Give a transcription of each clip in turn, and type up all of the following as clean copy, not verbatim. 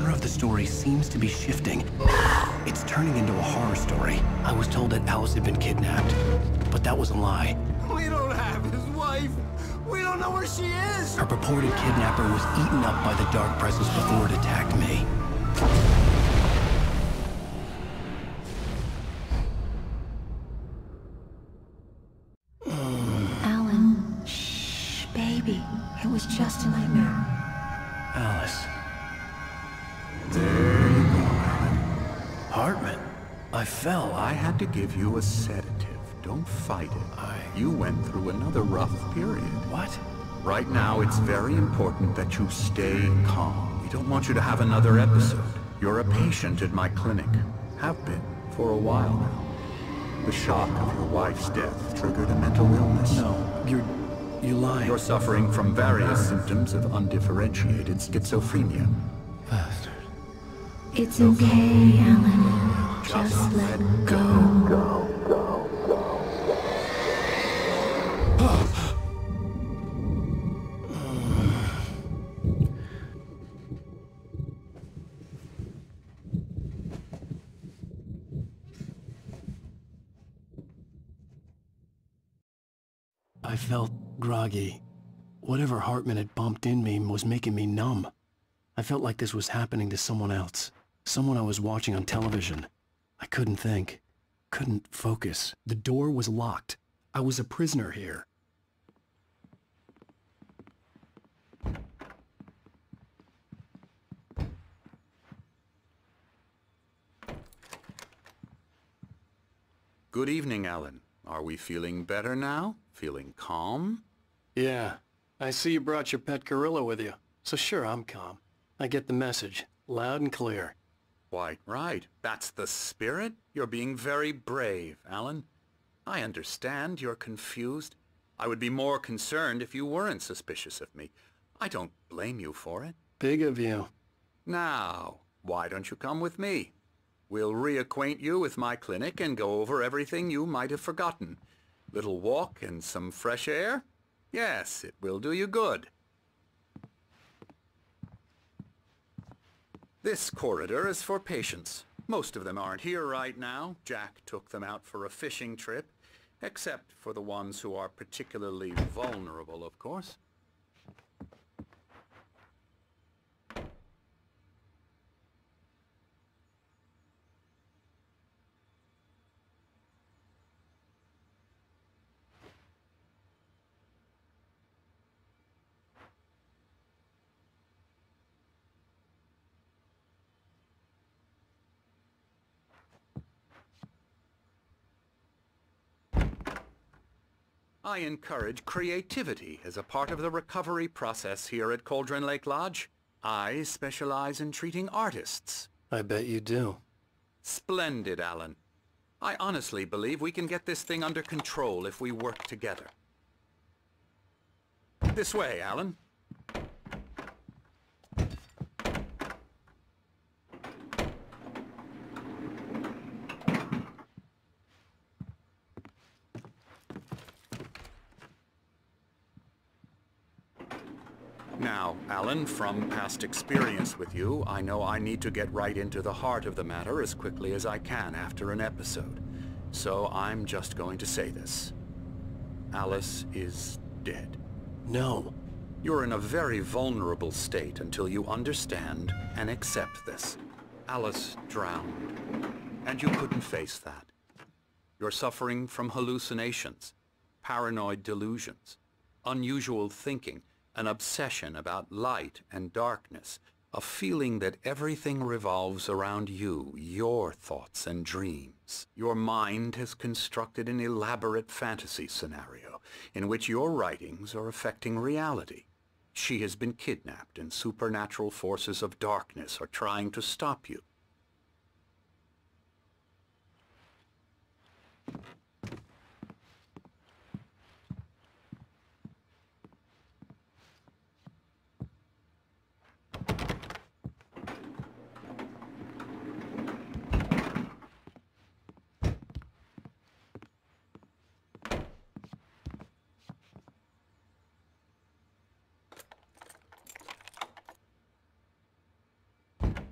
genre of the story seems to be shifting. It's turning into a horror story. I was told that Alice had been kidnapped, but that was a lie. We don't have his wife. We don't know where she is. Her purported kidnapper was eaten up by the dark presence before it attacked me. Alan, shh, baby. It was just a nightmare. Alice. There you go, Alan. Hartman. I fell. I had to give you a sedative. Don't fight it. You went through another rough period. What? Right now, it's very important that you stay calm. We don't want you to have another episode. You're a patient at my clinic. Have been for a while now. The shock of your wife's death triggered a mental illness. No, you lied. You're suffering from various symptoms of undifferentiated schizophrenia. Bastard. It's okay, Alan. Just let go. I felt groggy. Whatever Hartman had bumped in me was making me numb. I felt like this was happening to someone else. Someone I was watching on television. I couldn't think. Couldn't focus. The door was locked. I was a prisoner here. Good evening, Alan. Are we feeling better now? Feeling calm? Yeah. I see you brought your pet gorilla with you. So sure, I'm calm. I get the message. Loud and clear. Quite right. That's the spirit. You're being very brave, Alan. I understand you're confused. I would be more concerned if you weren't suspicious of me. I don't blame you for it. Big of you. Now, why don't you come with me? We'll reacquaint you with my clinic and go over everything you might have forgotten. Little walk and some fresh air? Yes, it will do you good. This corridor is for patients. Most of them aren't here right now. Jack took them out for a fishing trip, except for the ones who are particularly vulnerable, of course. I encourage creativity as a part of the recovery process here at Cauldron Lake Lodge. I specialize in treating artists. I bet you do. Splendid, Alan. I honestly believe we can get this thing under control if we work together. This way, Alan. Now, Alan, from past experience with you, I know I need to get right into the heart of the matter as quickly as I can after an episode. So I'm just going to say this. Alice is dead. No. You're in a very vulnerable state until you understand and accept this. Alice drowned, and you couldn't face that. You're suffering from hallucinations, paranoid delusions, unusual thinking, an obsession about light and darkness, a feeling that everything revolves around you, your thoughts and dreams. Your mind has constructed an elaborate fantasy scenario in which your writings are affecting reality. She has been kidnapped and supernatural forces of darkness are trying to stop you.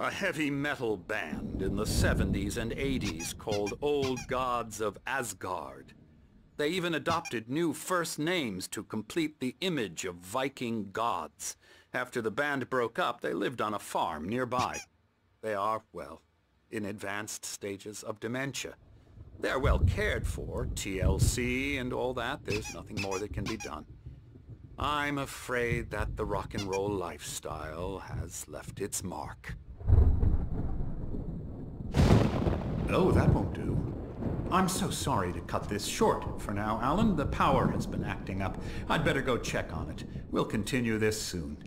A heavy metal band in the 70s and 80s called Old Gods of Asgard. They even adopted new first names to complete the image of Viking gods. After the band broke up, they lived on a farm nearby. They are, well, in advanced stages of dementia. They're well cared for, TLC and all that. There's nothing more that can be done. I'm afraid that the rock and roll lifestyle has left its mark. Oh, that won't do. I'm so sorry to cut this short for now, Alan. The power has been acting up. I'd better go check on it. We'll continue this soon.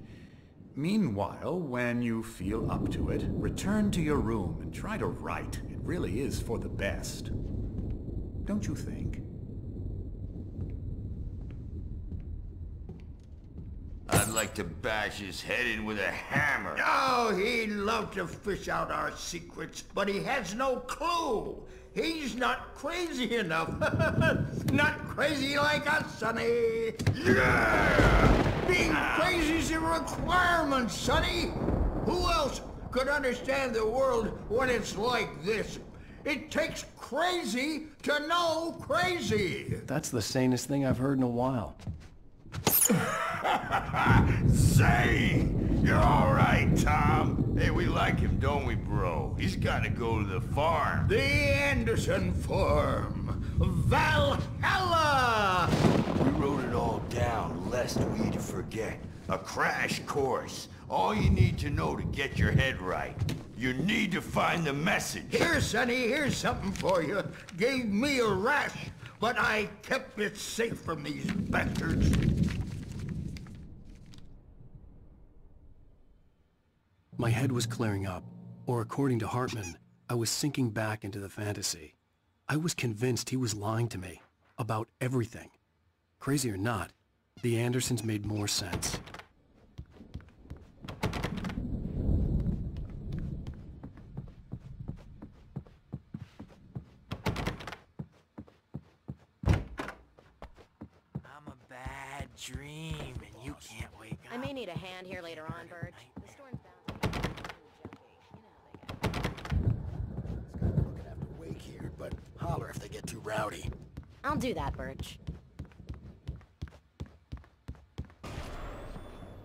Meanwhile, when you feel up to it, return to your room and try to write. It really is for the best. Don't you think? I'd like to bash his head in with a hammer. Oh, he'd love to fish out our secrets, but he has no clue. He's not crazy enough. Not crazy like us, Sonny. Yeah! Being crazy's a requirement, Sonny. Who else could understand the world when it's like this? It takes crazy to know crazy. That's the sanest thing I've heard in a while. Zane! You're all right, Tom. Hey, we like him, don't we, bro? He's got to go to the farm. The Anderson Farm. Valhalla! We wrote it all down, lest we forget. A crash course. All you need to know to get your head right. You need to find the message. Here, Sonny, here's something for you. Gave me a rash, but I kept it safe from these bastards. My head was clearing up, or according to Hartman, I was sinking back into the fantasy. I was convinced he was lying to me about everything. Crazy or not, the Andersons made more sense. I'm a bad dream, and you can't wake up. I may need a hand here later on, Birch. The storm's bound to be It's gonna have to wake here, but holler if they get too rowdy. I'll do that, Birch.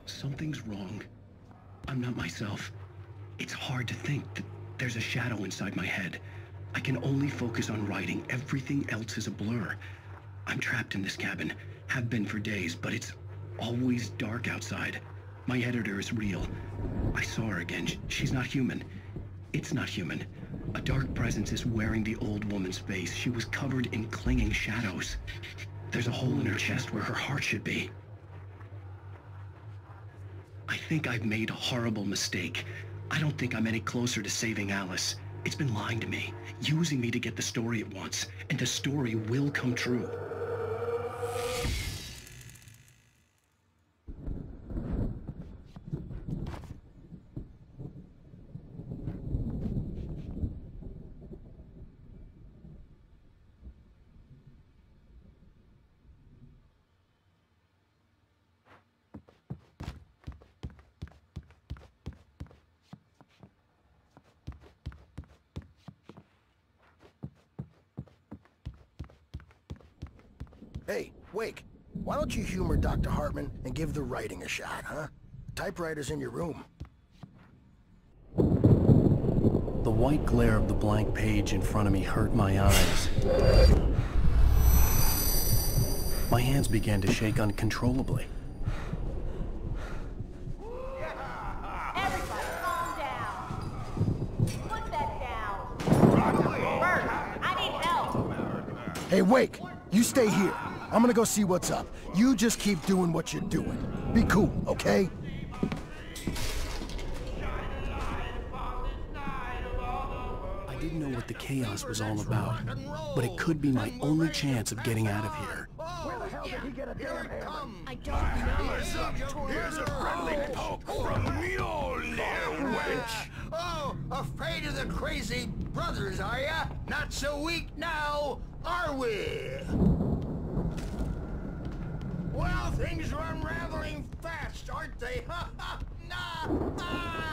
Something's wrong. I'm not myself. It's hard to think that there's a shadow inside my head. I can only focus on writing. Everything else is a blur. I'm trapped in this cabin. Have been for days, but it's always dark outside. My editor is real. I saw her again. She's not human. It's not human. A dark presence is wearing the old woman's face. She was covered in clinging shadows. There's a hole in her chest where her heart should be. I think I've made a horrible mistake. I don't think I'm any closer to saving Alice. It's been lying to me, using me to get the story it wants, and the story will come true. Hey, Wake, why don't you humor Dr. Hartman and give the writing a shot, huh? Typewriter's in your room. The white glare of the blank page in front of me hurt my eyes. My hands began to shake uncontrollably. Everybody, calm down. Put that down. Birch, I need help. Hey, Wake, you stay here. I'm gonna go see what's up. You just keep doing what you're doing. Be cool, okay? I didn't know what the chaos was all about, but it could be my only chance of getting out of here. Where the hell did he get a damn hammer? I don't know. Here's a friendly poke from Mjolnir, wench. Oh, afraid of the crazy brothers, are ya? Not so weak now, are we? Well, things are unraveling fast, aren't they?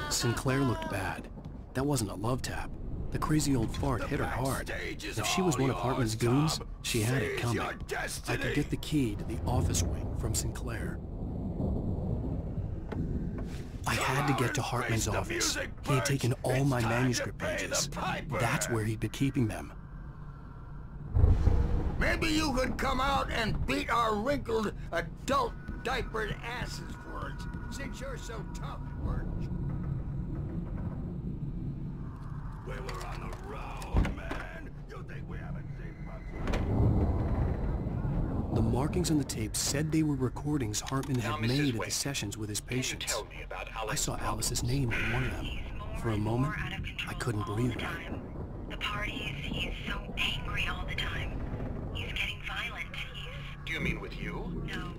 Sinclair looked bad. That wasn't a love tap. The crazy old fart hit her hard. If she was one of Hartman's goons, she had it coming. I could get the key to the office wing from Sinclair. I had to get to Hartman's office. He had taken all my manuscript pages. That's where he'd been keeping them. Maybe you could come out and beat our wrinkled, adult, diapered asses for us, since you're so tough, Birch. We were on the road, man. You think we haven't seen much? The markings on the tape said they were recordings Hartman had made at the sessions with his patients. I saw Alice's name on one of them. For a moment, I couldn't breathe right. The parties, he's so angry all the time. He's getting violent. Do you mean with you? No,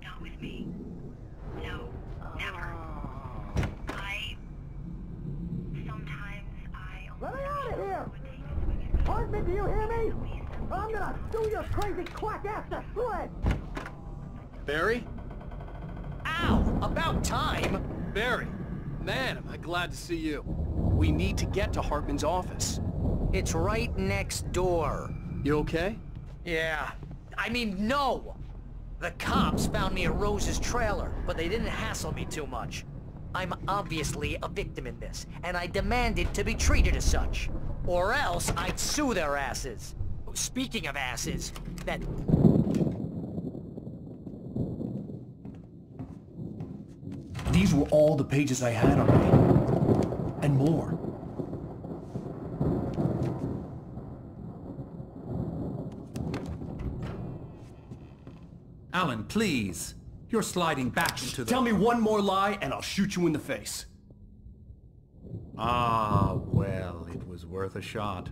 not with me. No, never. Let me out of here! Hartman, do you hear me? I'm gonna sue your crazy quack ass to slit! Barry? Ow! About time! Barry! Man, am I glad to see you. We need to get to Hartman's office. It's right next door. You okay? Yeah. I mean, no! The cops found me at Rose's trailer, but they didn't hassle me too much. I'm obviously a victim in this, and I demanded to be treated as such. Or else I'd sue their asses. Speaking of asses, that... These were all the pages I had on me. And more. Alan, please. You're sliding back into the... Tell me one more lie and I'll shoot you in the face. Ah, well, it was worth a shot.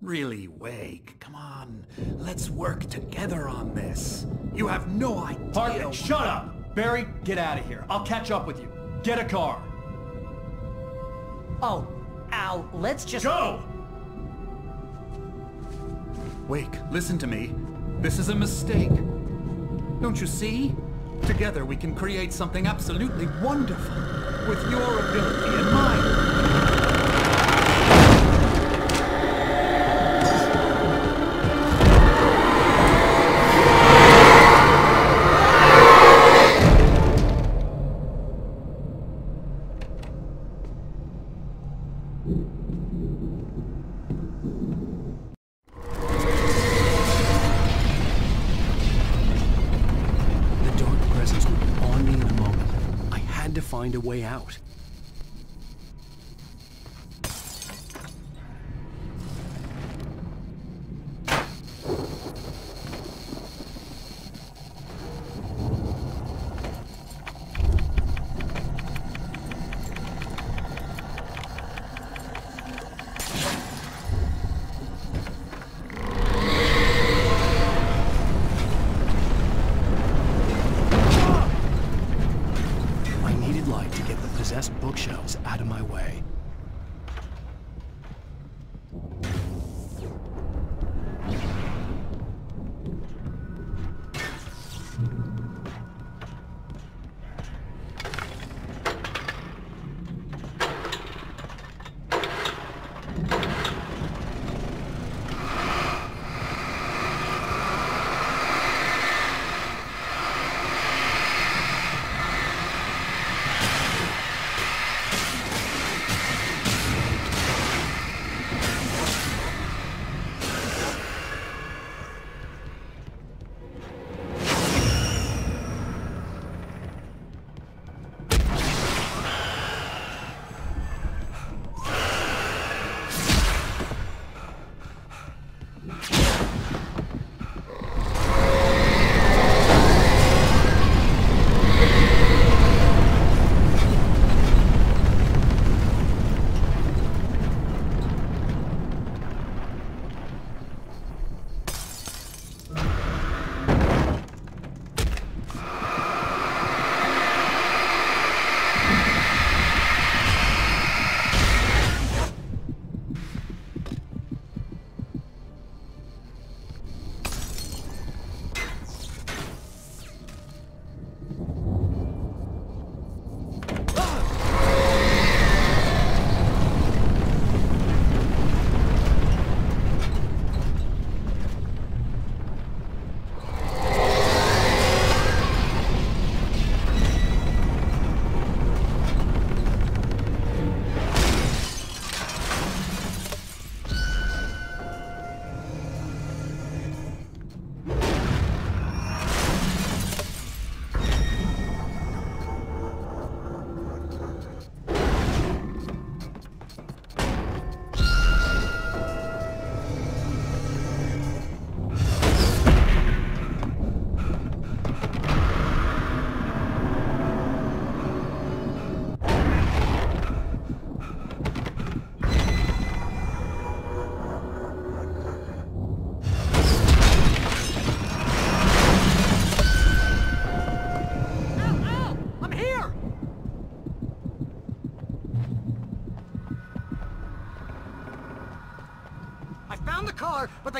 Really, Wake, come on. Let's work together on this. You have no idea... Hartman, shut up! Barry, get out of here. I'll catch up with you. Get a car. Oh, Al, let's just... Go! Wake, listen to me. This is a mistake. Don't you see? Together we can create something absolutely wonderful, with your ability and mine. Find a way out.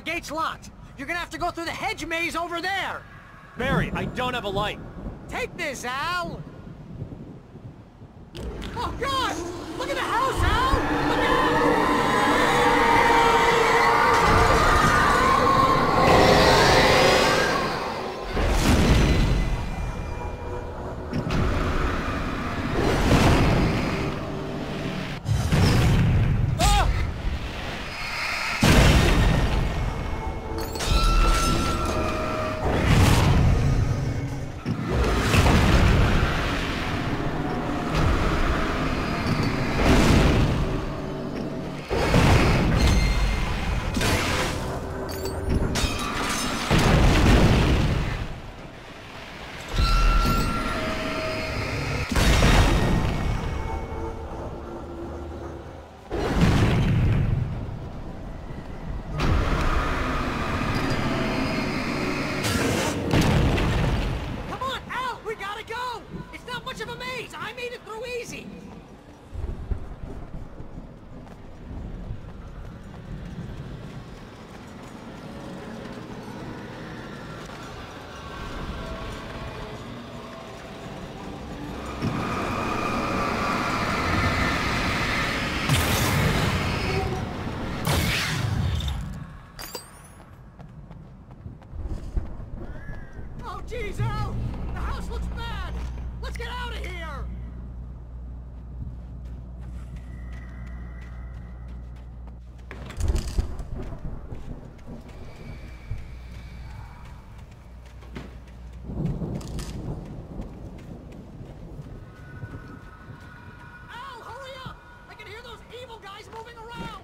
gate's locked. You're gonna have to go through the hedge maze over there. Barry, I don't have a light. Take this, Al. Oh, God! Look at the house, Al! Look out! Jeez, Al! The house looks bad! Let's get out of here! Al, hurry up! I can hear those evil guys moving around!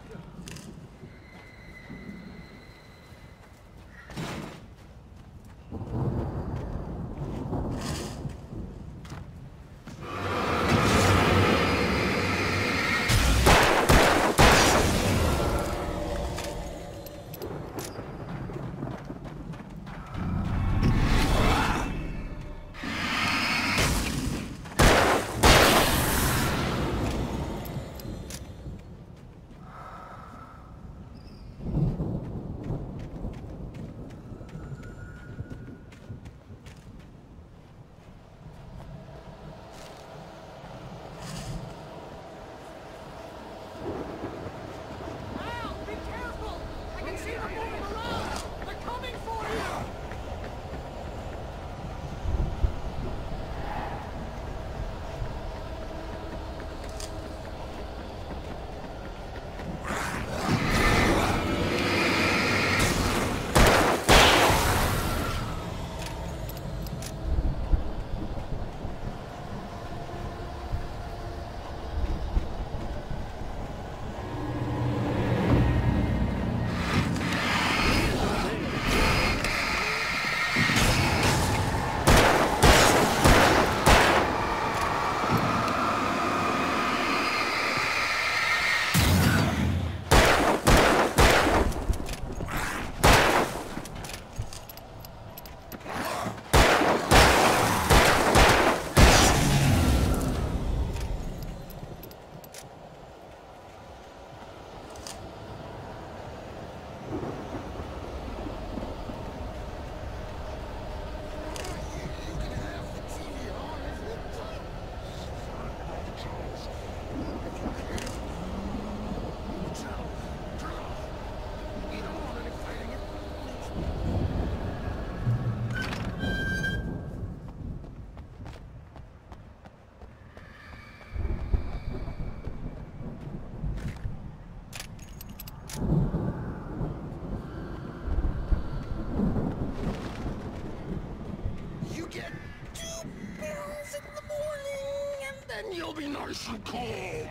You'll be nice and calm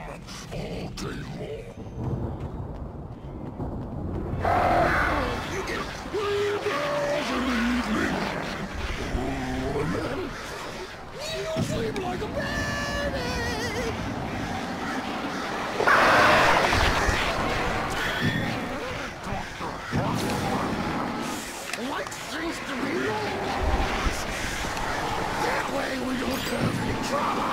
all day long. You get 3 girls in the evening. And then you sleep like a baby. Like things to be yours. That way we don't have any trouble.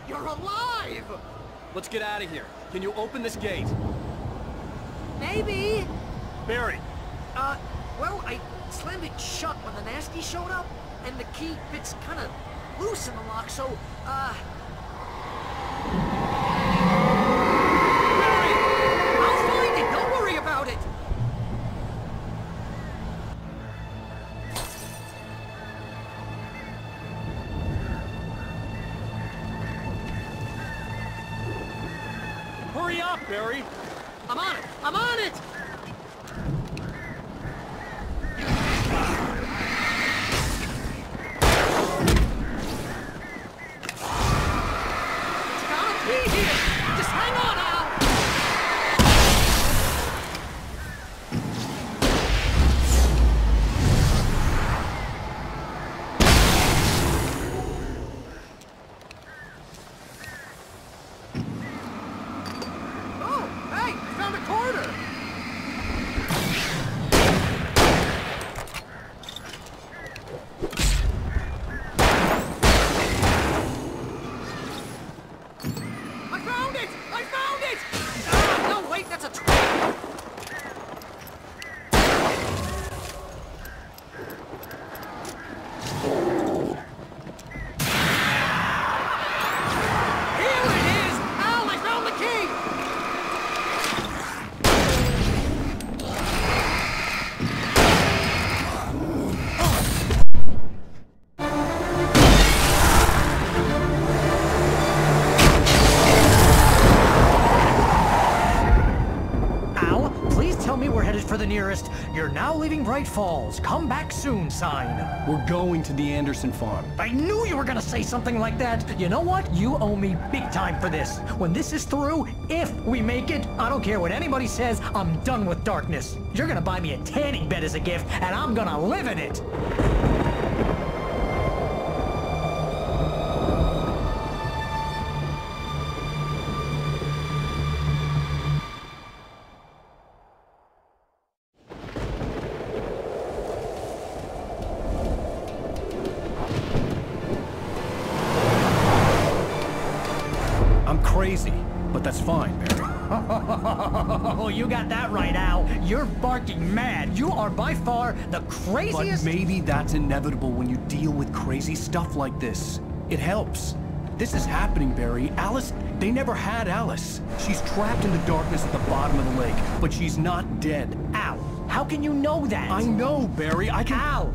You're alive! Let's get out of here. Can you open this gate? Maybe. Barry! Well, I slammed it shut when the nasty showed up, and the key fits kind of loose in the lock, so, Barry! I'll find it! Don't worry about it! Hurry up, Barry! I'm on it! I'm on it! It's gotta be here! Just hang on, Al! Oh, hey! I found a corner! I found it! I found it! Ah, no, wait, that's a trap! Here it is! Al, I found the key! Al, please tell me we're headed for the nearest "You're now leaving Bright Falls. Come back soon" sign. We're going to the Anderson farm. I knew you were gonna say something like that. You know what? You owe me big time for this. When this is through, if we make it, I don't care what anybody says, I'm done with darkness. You're gonna buy me a tanning bed as a gift, and I'm gonna live in it. I'm crazy, but that's fine, Barry. Oh, you got that right, Al. You're barking mad. You are by far the craziest... But maybe that's inevitable when you deal with crazy stuff like this. It helps. This is happening, Barry. Alice, they never had Alice. She's trapped in the darkness at the bottom of the lake, but she's not dead. Al, How can you know that? I know, Barry. I can... Al!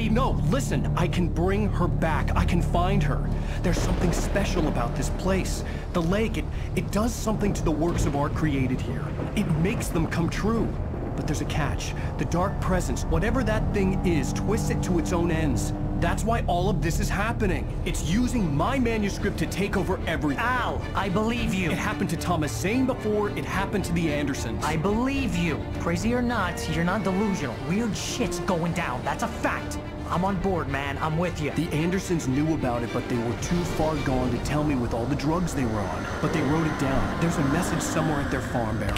No, listen. I can bring her back. I can find her. There's something special about this place. The lake, it does something to the works of art created here. It makes them come true. But there's a catch. The dark presence, whatever that thing is, twists it to its own ends. That's why all of this is happening. It's using my manuscript to take over everything. Al, I believe you. It happened to Thomas Zane before, it happened to the Andersons. I believe you. Crazy or not, you're not delusional. Weird shit's going down. That's a fact. I'm on board, man. I'm with you. The Andersons knew about it, but they were too far gone to tell me with all the drugs they were on. But they wrote it down. There's a message somewhere at their farm, Barry.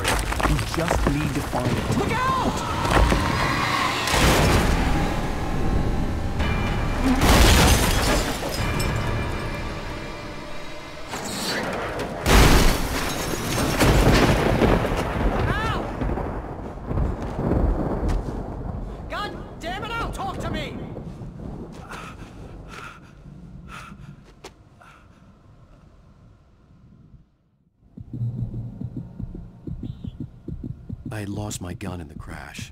You just need to find it. Look out! I had lost my gun in the crash.